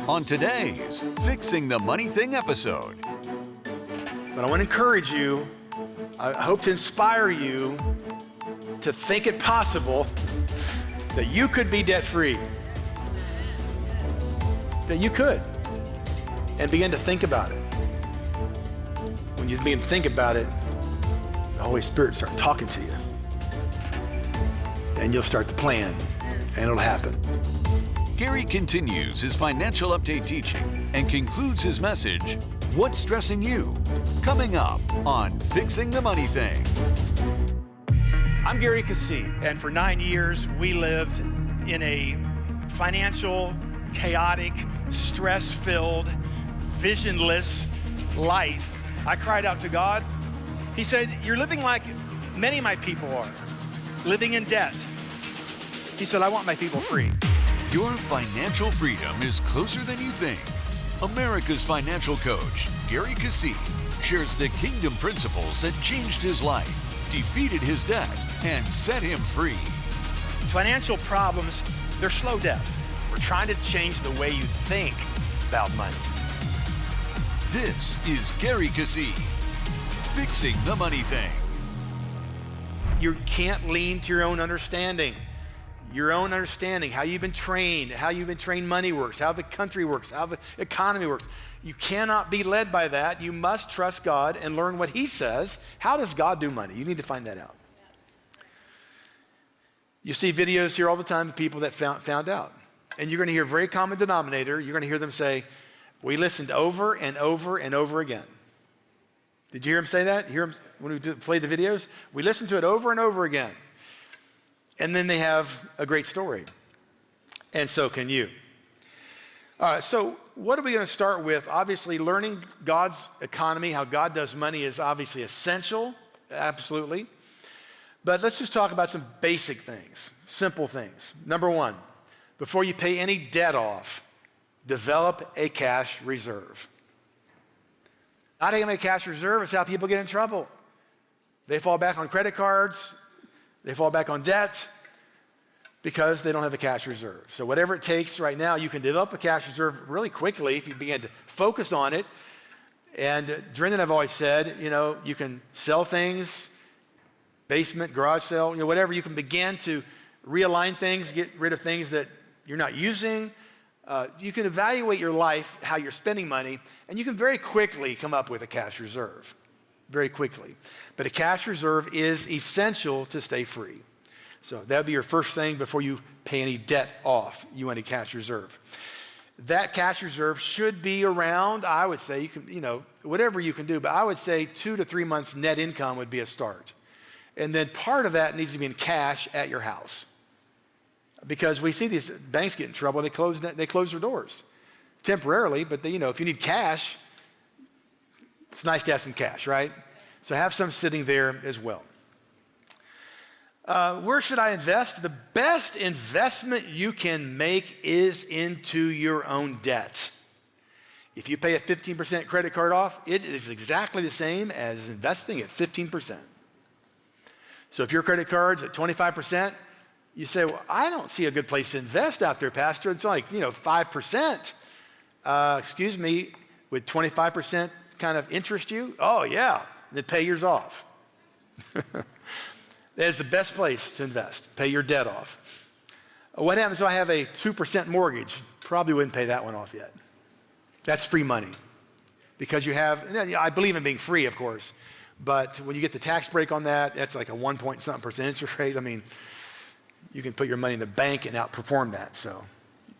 on today's Fixing the Money Thing episode. But I want to encourage you, I hope to inspire you to think it possible that you could be debt-free. That you could. And begin to think about it. When you begin to think about it, the Holy Spirit will start talking to you. And you'll start to plan, and it'll happen. Gary continues his financial update teaching and concludes his message, What's Stressing You? Coming up on Fixing the Money Thing. I'm Gary Keesee, and for 9 years, we lived in a financial, chaotic, stress-filled, visionless life. I cried out to God. He said, you're living like many of my people are, living in debt. He said, I want my people free. Your financial freedom is closer than you think. America's financial coach, Gary Keesee, shares the kingdom principles that changed his life, defeated his debt, and set him free. Financial problems, they're slow death. We're trying to change the way you think about money. This is Gary Keesee, Fixing the Money Thing. You can't lean to your own understanding. Your own understanding, how you've been trained money works, how the country works, how the economy works. You cannot be led by that. You must trust God and learn what He says. How does God do money? You need to find that out. You see videos here all the time of people that found out. And you're going to hear a very common denominator. You're going to hear them say, we listened over and over and over again. Did you hear them say that? Hear them when we play the videos? We listened to it over and over again. And then they have a great story. And so can you. All right, so what are we going to start with? Obviously, learning God's economy, how God does money is obviously essential, absolutely. But let's just talk about some basic things, simple things. Number one, before you pay any debt off, develop a cash reserve. Not having a cash reserve is how people get in trouble. They fall back on credit cards. They fall back on debt because they don't have a cash reserve. So whatever it takes right now, you can develop a cash reserve really quickly if you begin to focus on it. And Drenda and I've always said, you can sell things, basement, garage sale, whatever. You can begin to realign things, get rid of things that you're not using. You can evaluate your life, how you're spending money, and you can very quickly come up with a cash reserve. Very quickly. But a cash reserve is essential to stay free. So that would be your first thing before you pay any debt off. You want a cash reserve. That cash reserve should be around, I would say, you can, whatever you can do, but I would say 2 to 3 months net income would be a start. And then part of that needs to be in cash at your house. Because we see these banks get in trouble, they close their doors temporarily, but if you need cash, it's nice to have some cash, right? So have some sitting there as well. Where should I invest? The best investment you can make is into your own debt. If you pay a 15% credit card off, it is exactly the same as investing at 15%. So if your credit card's at 25%, you say, well, I don't see a good place to invest out there, Pastor. It's like, 5%. Excuse me, with 25% kind of interest you? Oh, yeah. Then pay yours off. That is the best place to invest. Pay your debt off. What happens if I have a 2% mortgage? Probably wouldn't pay that one off yet. That's free money. Because you have, I believe in being free, of course, but when you get the tax break on that, that's like a 1-point-something% interest rate. I mean, you can put your money in the bank and outperform that. So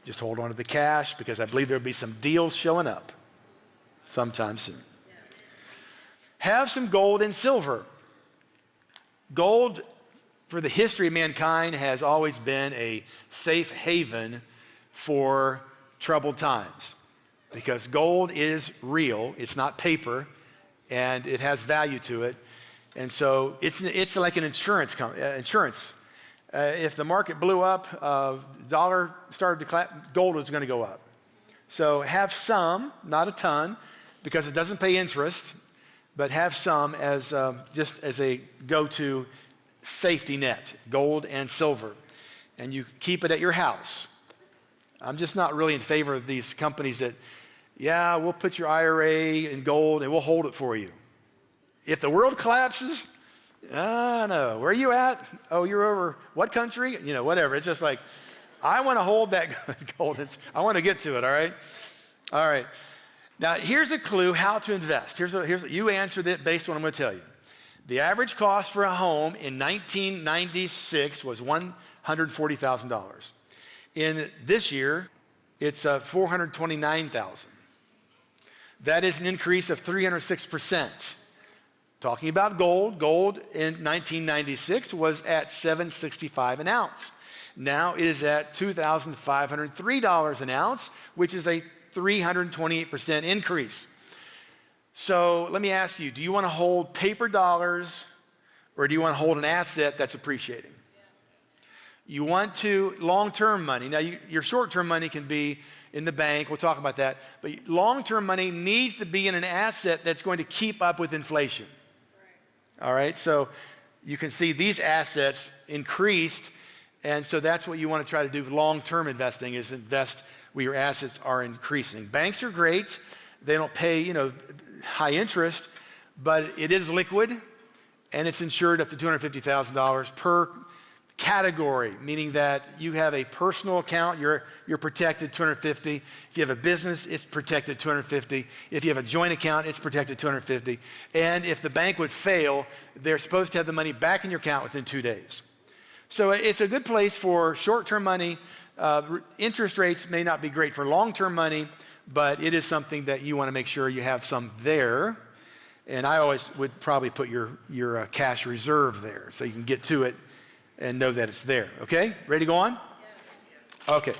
just hold on to the cash because I believe there'll be some deals showing up sometime soon. Have some gold and silver. Gold, for the history of mankind, has always been a safe haven for troubled times because gold is real. It's not paper, and it has value to it. And so it's like an insurance. If the market blew up, dollar started to collapse, gold was going to go up. So have some, not a ton, because it doesn't pay interest, but have some as just as a go-to safety net, gold and silver. And you keep it at your house. I'm just not really in favor of these companies that, yeah, we'll put your IRA in gold and we'll hold it for you. If the world collapses, no. Where are you at? Oh, you're over what country? Whatever. It's just like, I want to hold that gold. I want to get to it, all right? All right. Now, here's a clue how to invest. You answered it based on what I'm going to tell you. The average cost for a home in 1996 was $140,000. In this year, it's $429,000. That is an increase of 306%. Talking about gold in 1996 was at $765 an ounce. Now it is at $2,503 an ounce, which is a 328% increase. So let me ask you, do you want to hold paper dollars or do you want to hold an asset that's appreciating? You want to long-term money. Now your short-term money can be in the bank, we'll talk about that, but long-term money needs to be in an asset that's going to keep up with inflation. All right, so you can see these assets increased, and so that's what you want to try to do. Long-term investing is invest where your assets are increasing. Banks are great. They don't pay, high interest, but it is liquid, and it's insured up to $250,000 per category, meaning that you have a personal account, you're protected $250. If you have a business, it's protected $250. If you have a joint account, it's protected $250. And if the bank would fail, they're supposed to have the money back in your account within 2 days. So it's a good place for short-term money. Interest rates may not be great for long-term money, but it is something that you want to make sure you have some there. And I always would probably put your cash reserve there so you can get to it and know that it's there. Okay? Ready to go on? Okay.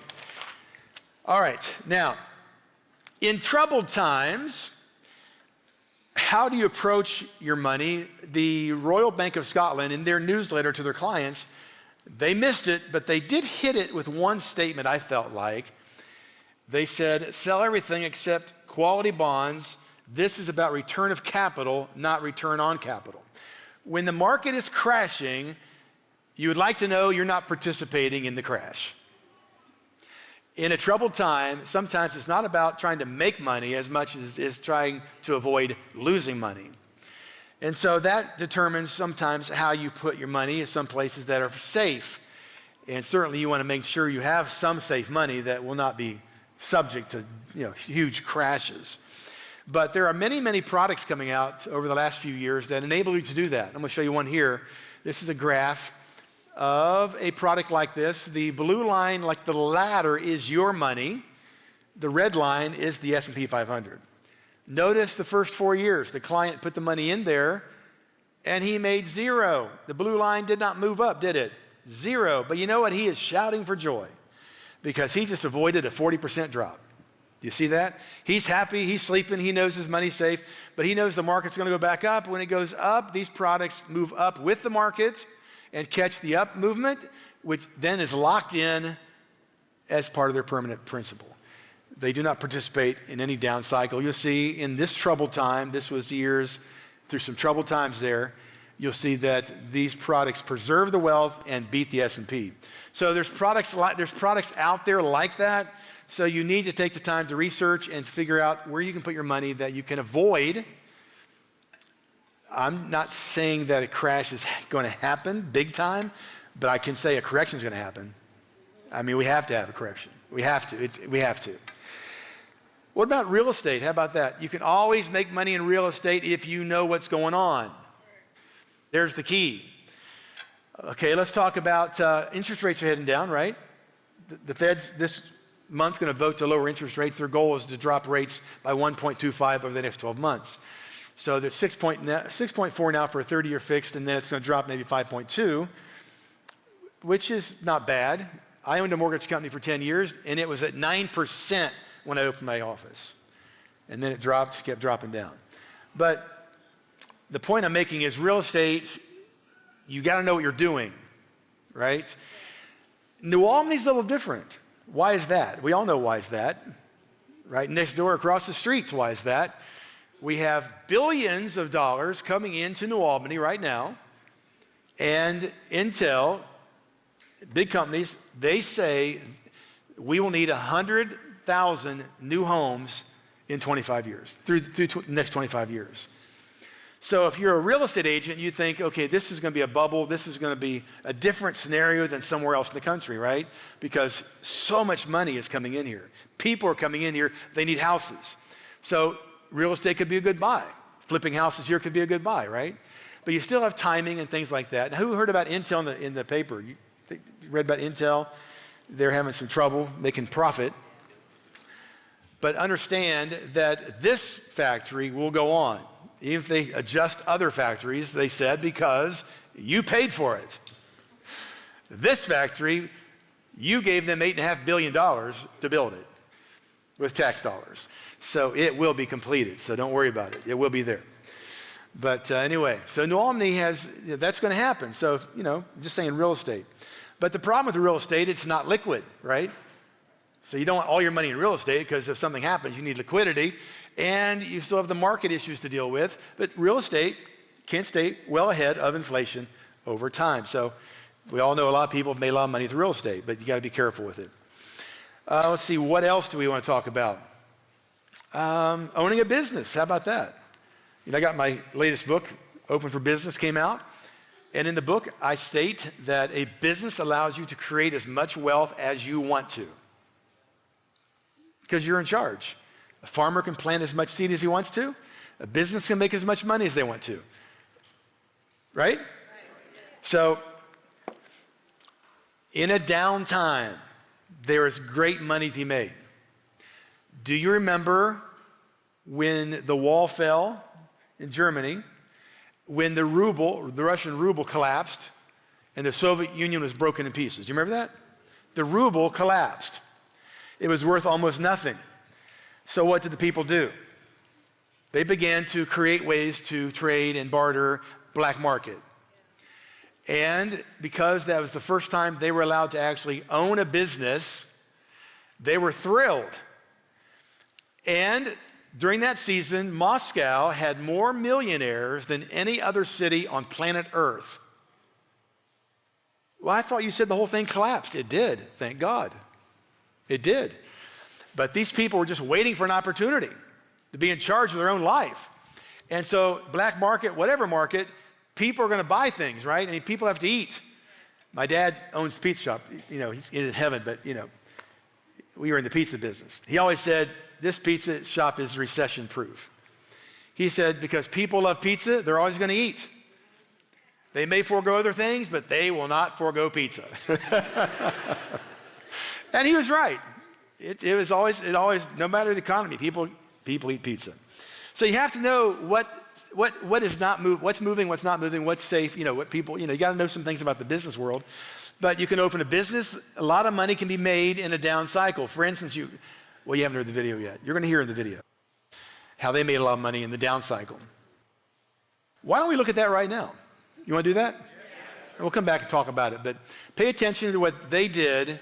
All right. Now, in troubled times, how do you approach your money? The Royal Bank of Scotland, in their newsletter to their clients, they missed it, but they did hit it with one statement I felt like. They said, sell everything except quality bonds. This is about return of capital, not return on capital. When the market is crashing, you would like to know you're not participating in the crash. In a troubled time, sometimes it's not about trying to make money as much as it's trying to avoid losing money. And so that determines sometimes how you put your money in some places that are safe. And certainly you want to make sure you have some safe money that will not be subject to huge crashes. But there are many, many products coming out over the last few years that enable you to do that. I'm going to show you one here. This is a graph of a product like this. The blue line, like the ladder, is your money. The red line is the S&P 500. Notice the first 4 years, the client put the money in there and he made zero. The blue line did not move up, did it? Zero. But you know what? He is shouting for joy because he just avoided a 40% drop. Do you see that? He's happy, he's sleeping, he knows his money's safe, but he knows the market's going to go back up. When it goes up, these products move up with the market and catch the up movement, which then is locked in as part of their permanent principal. They do not participate in any down cycle. You'll see in this troubled time, this was years through some troubled times there, you'll see that these products preserve the wealth and beat the S&P. So there's products out there like that. So you need to take the time to research and figure out where you can put your money that you can avoid. I'm not saying that a crash is going to happen big time, but I can say a correction is going to happen. I mean, we have to have a correction. We have to. What about real estate? How about that? You can always make money in real estate if you know what's going on. There's the key. Okay, let's talk about interest rates are heading down, right? The Fed's this month going to vote to lower interest rates. Their goal is to drop rates by 1.25 over the next 12 months. So there's 6.4 now for a 30-year fixed, and then it's going to drop maybe 5.2, which is not bad. I owned a mortgage company for 10 years, and it was at 9% when I opened my office. And then it kept dropping down. But the point I'm making is real estate, you got to know what you're doing, right? New Albany's a little different. Why is that? We all know why is that. Right next door, across the streets, why is that? We have billions of dollars coming into New Albany right now, and Intel, big companies, they say we will need 100,000 new homes in 25 years, through the next 25 years. So if you're a real estate agent, you think, okay, this is going to be a bubble. This is going to be a different scenario than somewhere else in the country, right? Because so much money is coming in here. People are coming in here. They need houses. So real estate could be a good buy. Flipping houses here could be a good buy, right? But you still have timing and things like that. Now, who heard about Intel in the paper? You read about Intel? They're having some trouble making profit. But understand that this factory will go on. Even if they adjust other factories, they said, because you paid for it. This factory, you gave them $8.5 billion to build it with tax dollars. So it will be completed. So don't worry about it. It will be there. But anyway, so New Albany that's going to happen. So, I'm just saying real estate. But the problem with real estate, it's not liquid, right? So you don't want all your money in real estate because if something happens, you need liquidity. And you still have the market issues to deal with. But real estate can stay well ahead of inflation over time. So we all know a lot of people have made a lot of money with real estate, but you got to be careful with it. Let's see, what else do we want to talk about? Owning a business, how about that? I got my latest book, Open for Business, came out. And in the book, I state that a business allows you to create as much wealth as you want to because you're in charge. A farmer can plant as much seed as he wants to. A business can make as much money as they want to. Right? So, in a downtime, there is great money to be made. Do you remember when the wall fell in Germany, when the Russian ruble collapsed, and the Soviet Union was broken in pieces? Do you remember that? The ruble collapsed. It was worth almost nothing. So what did the people do? They began to create ways to trade and barter, black market. And because that was the first time they were allowed to actually own a business, they were thrilled. And during that season, Moscow had more millionaires than any other city on planet Earth. Well, I thought you said the whole thing collapsed. It did, thank God. It did. But these people were just waiting for an opportunity to be in charge of their own life. And so black market, whatever market, people are going to buy things, right? I mean, people have to eat. My dad owns a pizza shop. He's in heaven, but, we were in the pizza business. He always said, this pizza shop is recession proof. He said, because people love pizza, they're always going to eat. They may forego other things, but they will not forego pizza. And he was right. It always, no matter the economy, people eat pizza. So you have to know what is not what's moving, what's not moving, what's safe, what people, you got to know some things about the business world. But you can open a business, a lot of money can be made in a down cycle. For instance, you haven't heard the video yet. You're going to hear in the video how they made a lot of money in the down cycle. Why don't we look at that right now? You want to do that? We'll come back and talk about it, but pay attention to what they did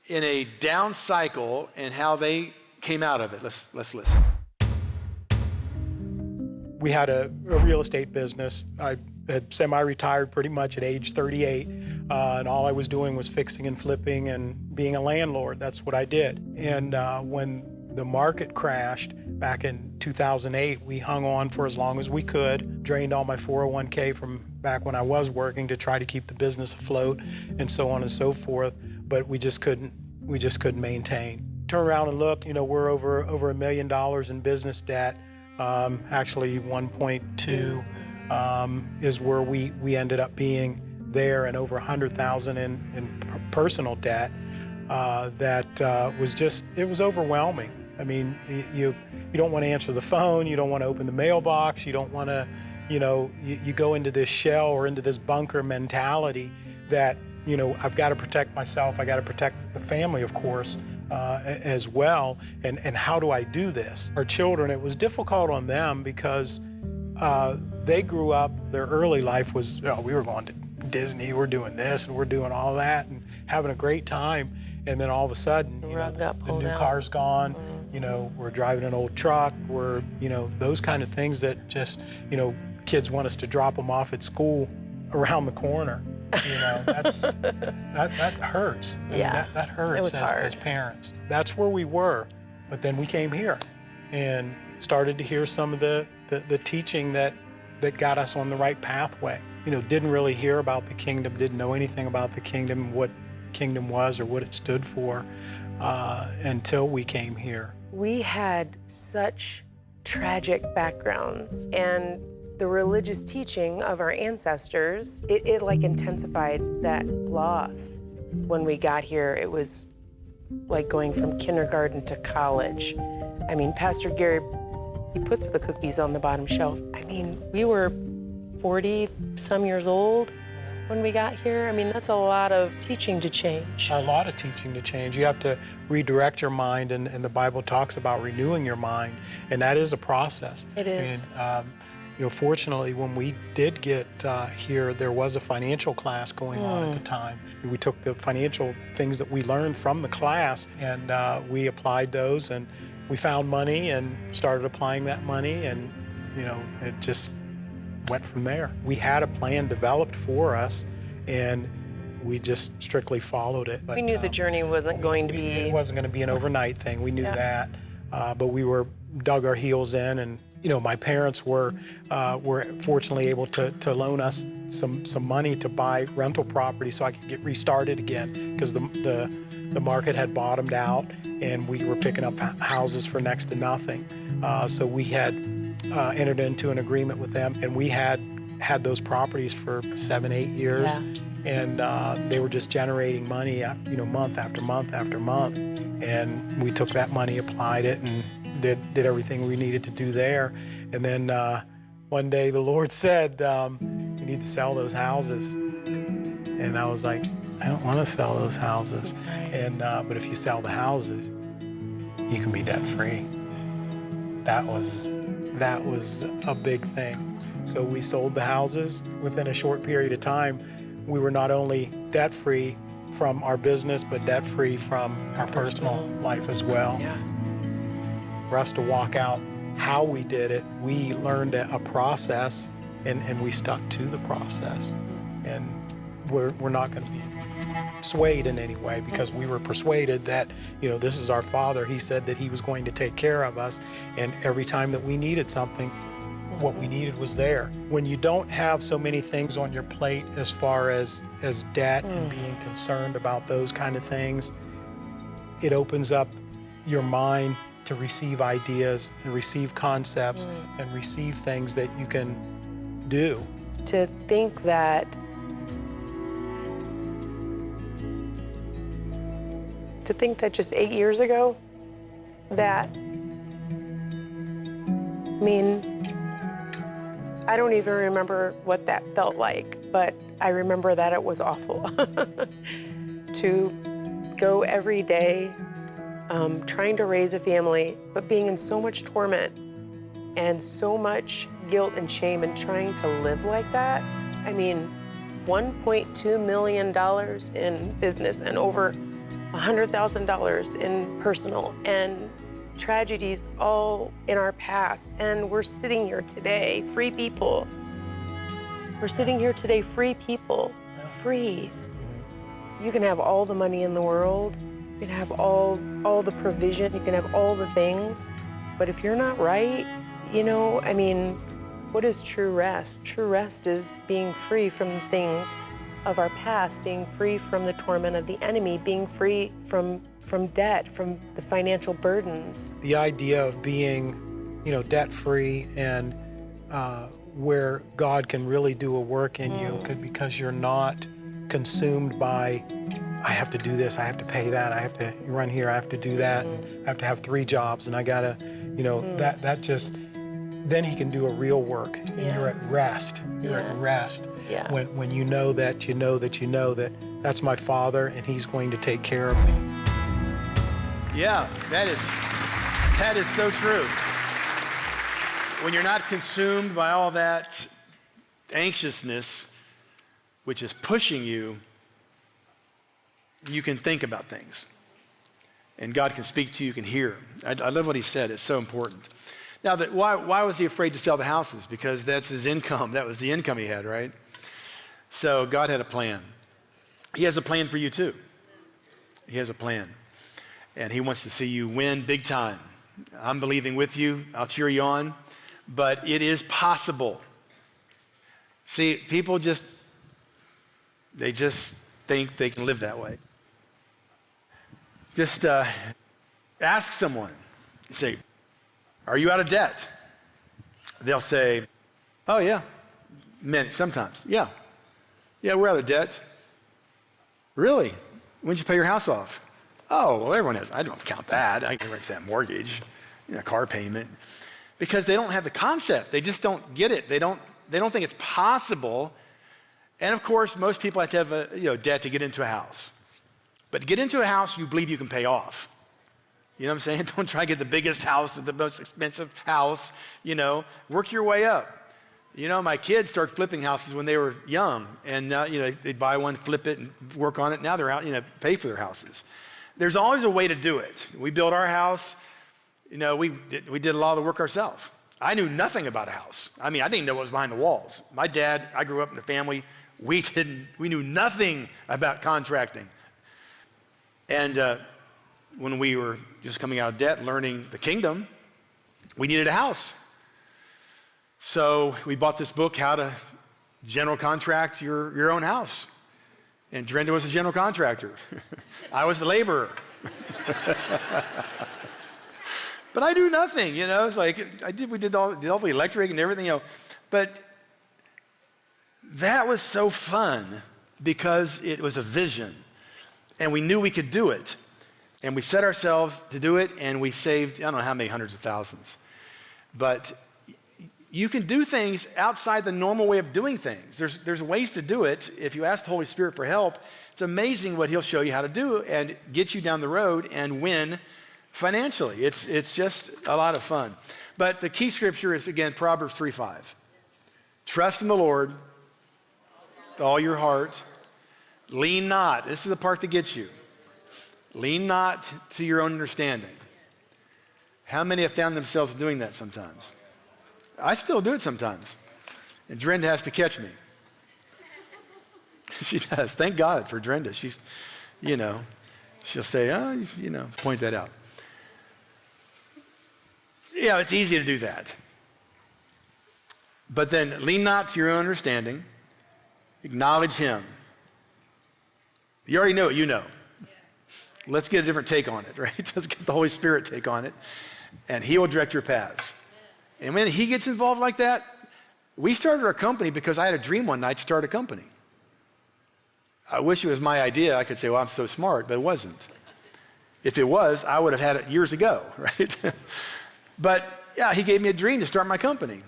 in a down cycle and how they came out of it. Let's listen. We had a real estate business. I had semi-retired pretty much at age 38, and all I was doing was fixing and flipping and being a landlord. That's what I did. And when the market crashed back in 2008, we hung on for as long as we could, drained all my 401k from back when I was working to try to keep the business afloat and so on and so forth, but we just couldn't maintain. Turn around and look, we're over $1 million in business debt. Actually 1.2 is where we ended up being there, and over 100,000 in personal debt. That was overwhelming. I mean, you don't want to answer the phone, you don't want to open the mailbox, you don't want to, you go into this shell or into this bunker mentality that, I've got to protect myself, I got to protect the family, of course, as well. And how do I do this? Our children, it was difficult on them because they grew up, their early life was, we were going to Disney, we're doing this and we're doing all that and having a great time. And then all of a sudden, the new car's gone, we're driving an old truck, we're, those kind of things that just, kids want us to drop them off at school around the corner. That hurts. I mean, that hurts as parents. That's where we were, but then we came here and started to hear some of the teaching that got us on the right pathway. Didn't really hear about the kingdom, didn't know anything about the kingdom, what kingdom was or what it stood for until we came here. We had such tragic backgrounds, and the religious teaching of our ancestors, it like intensified that loss. When we got here, it was like going from kindergarten to college. I mean, Pastor Gary, he puts the cookies on the bottom shelf. I mean, we were 40 some years old when we got here. I mean, that's a lot of teaching to change. A lot of teaching to change. You have to redirect your mind, and the Bible talks about renewing your mind, and that is a process. It is. And, fortunately, when we did get here, there was a financial class going on at the time. We took the financial things that we learned from the class, and we applied those, and we found money and started applying that money, and it just went from there. We had a plan developed for us, and we just strictly followed it. But, we knew the journey wasn't going to be... It wasn't going to be an overnight thing. We knew that, but we dug our heels in, and my parents were fortunately able to loan us some money to buy rental property so I could get restarted again, because the market had bottomed out and we were picking up houses for next to nothing. So we had entered into an agreement with them, and we had those properties for 7-8 years. And they were just generating money, month after month after month. And we took that money, applied it, and did everything we needed to do there. And then one day the Lord said, you need to sell those houses. And I was like, I don't want to sell those houses. And but if you sell the houses, you can be debt free. That was a big thing. So we sold the houses. Within a short period of time, we were not only debt free from our business, but debt free from our personal life as well. Yeah. For us to walk out how we did it, we learned a process, and we stuck to the process. And we're not going to be swayed in any way, because we were persuaded that, this is our Father. He said that He was going to take care of us, and every time that we needed something, what we needed was there. When you don't have so many things on your plate as far as debt and being concerned about those kind of things, it opens up your mind to receive ideas and receive concepts and receive things that you can do. To think that just 8 years ago, I don't even remember what that felt like, but I remember that it was awful. To go every day trying to raise a family, but being in so much torment and so much guilt and shame and trying to live like that. I mean, $1.2 million in business and over $100,000 in personal, and tragedies all in our past. And we're sitting here today, free people. We're sitting here today, free people, free. You can have all the money in the world. You can have all the provision. You can have all the things. But if you're not right, what is true rest? True rest is being free from the things of our past, being free from the torment of the enemy, being free from debt, from the financial burdens. The idea of being, debt-free and where God can really do a work in you, because you're not consumed by, I have to do this, I have to pay that, I have to run here, I have to do that, and I have to have 3 jobs, and I gotta, that just, then He can do a real work, and you're at rest. You're at rest. Yeah. When you know that that's my Father, and He's going to take care of me. Yeah, that is so true. When you're not consumed by all that anxiousness, which is pushing you, you can think about things. And God can speak to you, you can hear. I love what He said, it's so important. Now, why was He afraid to sell the houses? Because that's his income. That was the income he had, right? So God had a plan. He has a plan for you too. He has a plan. And he wants to see you win big time. I'm believing with you. I'll cheer you on. But it is possible. See, people they just think they can live that way. Just ask someone. Say, are you out of debt? They'll say, oh yeah. Sometimes, yeah. Yeah, we're out of debt. Really? When'd you pay your house off? Oh, well, everyone has. I don't count that. I can erase that mortgage, car payment. Because they don't have the concept. They just don't get it. They don't think it's possible. And of course, most people have to have a debt to get into a house. But to get into a house, you believe you can pay off. You know what I'm saying? Don't try to get the biggest house, the most expensive house. Work your way up. My kids started flipping houses when they were young, and they'd buy one, flip it, and work on it. Now they're out, pay for their houses. There's always a way to do it. We built our house. We did a lot of the work ourselves. I knew nothing about a house. I didn't even know what was behind the walls. My dad, I grew up in a family, we knew nothing about contracting. And when we were just coming out of debt, learning the kingdom, we needed a house. So we bought this book, How to General Contract Your Own House. And Drenda was a general contractor. I was the laborer. But I knew nothing, It's like we did all the electric and everything, But that was so fun because it was a vision, and we knew we could do it, and we set ourselves to do it, and we saved I don't know how many hundreds of thousands. But you can do things outside the normal way of doing things. There's ways to do it. If you ask the Holy Spirit for help, it's amazing what He'll show you how to do and get you down the road and win financially. It's just a lot of fun. But the key scripture is, again, Proverbs 3:5. Trust in the Lord with all your heart. Lean not. This is the part that gets you. Lean not to your own understanding. How many have found themselves doing that sometimes? I still do it sometimes. And Drenda has to catch me. She does. Thank God for Drenda. She's, she'll say, point that out. Yeah, it's easy to do that. But then lean not to your own understanding. Acknowledge Him. You already know what you know. Let's get a different take on it, right? Let's get the Holy Spirit take on it, and He will direct your paths. And when He gets involved like that, we started our company because I had a dream one night to start a company. I wish it was my idea. I could say, well, I'm so smart, but it wasn't. If it was, I would have had it years ago, right? But yeah, He gave me a dream to start my company.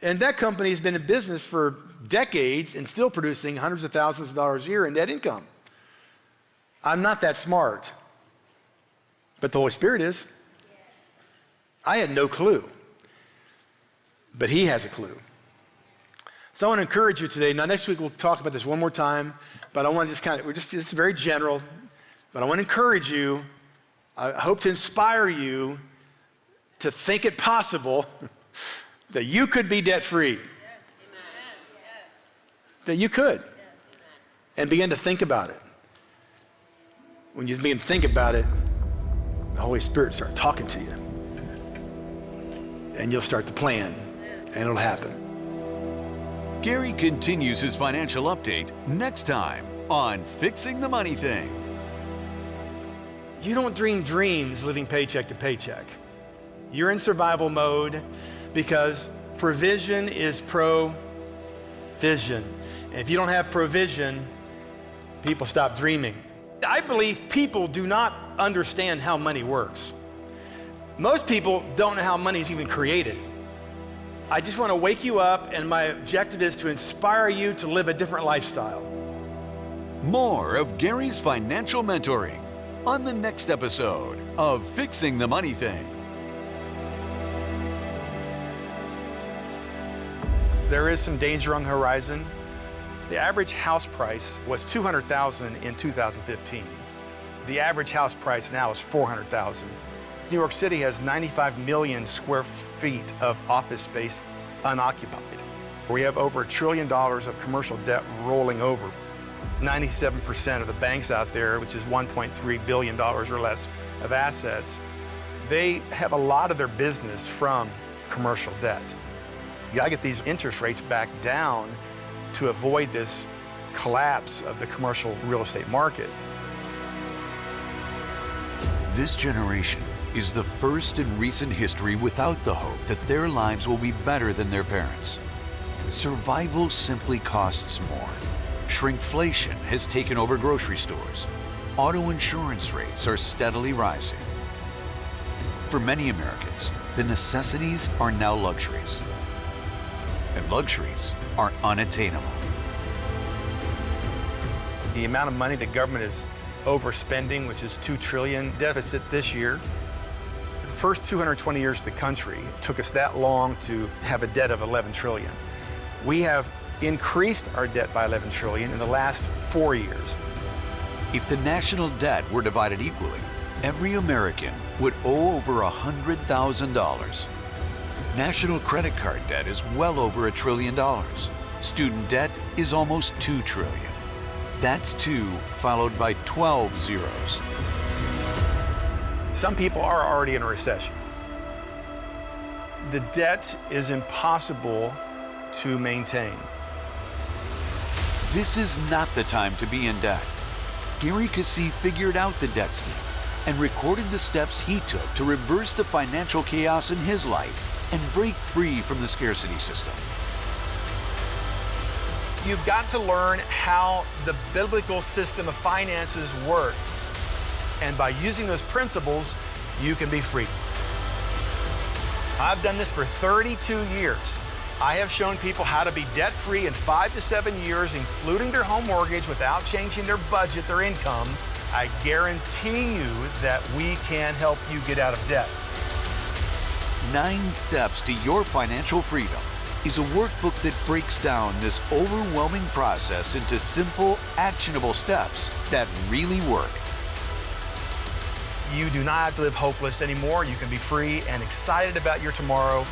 And that company has been in business for decades and still producing hundreds of thousands of dollars a year in net income. I'm not that smart, but the Holy Spirit is. I had no clue, but He has a clue. So I want to encourage you today. Now, next week we'll talk about this one more time, but I want to this is very general, but I want to encourage you. I hope to inspire you to think it possible that you could be debt-free. Yes. That you could. Yes. And begin to think about it. When you begin to think about it, the Holy Spirit starts talking to you. And you'll start to plan, and it'll happen. Gary continues his financial update next time on Fixing the Money Thing. You don't dream dreams living paycheck to paycheck. You're in survival mode because provision is provision. And if you don't have provision, people stop dreaming. I believe people do not understand how money works. Most people don't know how money is even created. I just want to wake you up, and my objective is to inspire you to live a different lifestyle. More of Gary's financial mentoring on the next episode of Fixing the Money Thing. There is some danger on the horizon. The average house price was $200,000 in 2015. The average house price now is $400,000. New York City has 95 million square feet of office space unoccupied. We have over $1 trillion of commercial debt rolling over. 97% of the banks out there, which is $1.3 billion or less of assets, they have a lot of their business from commercial debt. You gotta get these interest rates back down to avoid this collapse of the commercial real estate market. This generation is the first in recent history without the hope that their lives will be better than their parents. Survival simply costs more. Shrinkflation has taken over grocery stores. Auto insurance rates are steadily rising. For many Americans, the necessities are now luxuries, and luxuries are unattainable. The amount of money the government is overspending, which is $2 trillion deficit this year. The first 220 years of the country, it took us that long to have a debt of $11 trillion. We have increased our debt by $11 trillion in the last 4 years. If the national debt were divided equally, every American would owe over $100,000. National credit card debt is well over $1 trillion. Student debt is almost $2 trillion. That's 2 followed by 12 zeros. Some people are already in a recession. The debt is impossible to maintain. This is not the time to be in debt. Gary Keesee figured out the debt scheme and recorded the steps he took to reverse the financial chaos in his life and break free from the scarcity system. You've got to learn how the biblical system of finances work. And by using those principles, you can be free. I've done this for 32 years. I have shown people how to be debt-free in 5 to 7 years, including their home mortgage, without changing their budget, their income. I guarantee you that we can help you get out of debt. 9 Steps to Your Financial Freedom is a workbook that breaks down this overwhelming process into simple, actionable steps that really work. You do not have to live hopeless anymore. You can be free and excited about your tomorrow.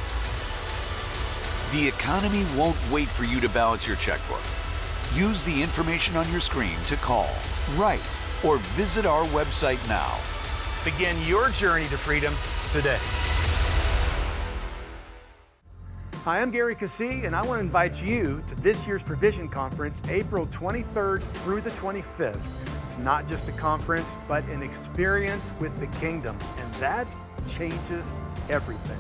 The economy won't wait for you to balance your checkbook. Use the information on your screen to call, write, or visit our website now. Begin your journey to freedom today. Hi, I'm Gary Keesee, and I want to invite you to this year's Provision Conference, April 23rd through the 25th. It's not just a conference, but an experience with the kingdom, and that changes everything.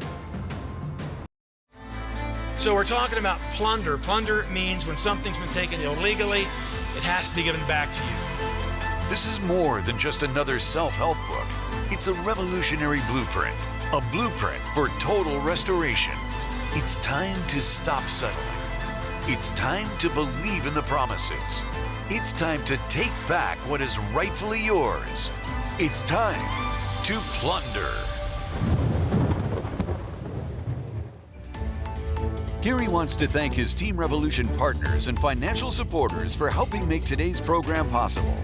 So we're talking about plunder. Plunder means when something's been taken illegally, it has to be given back to you. This is more than just another self-help book. It's a revolutionary blueprint, a blueprint for total restoration. It's time to stop settling. It's time to believe in the promises. It's time to take back what is rightfully yours. It's time to plunder. Gary wants to thank his Team Revolution partners and financial supporters for helping make today's program possible.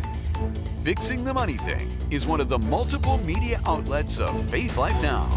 Fixing the Money Thing is one of the multiple media outlets of Faith Life Now.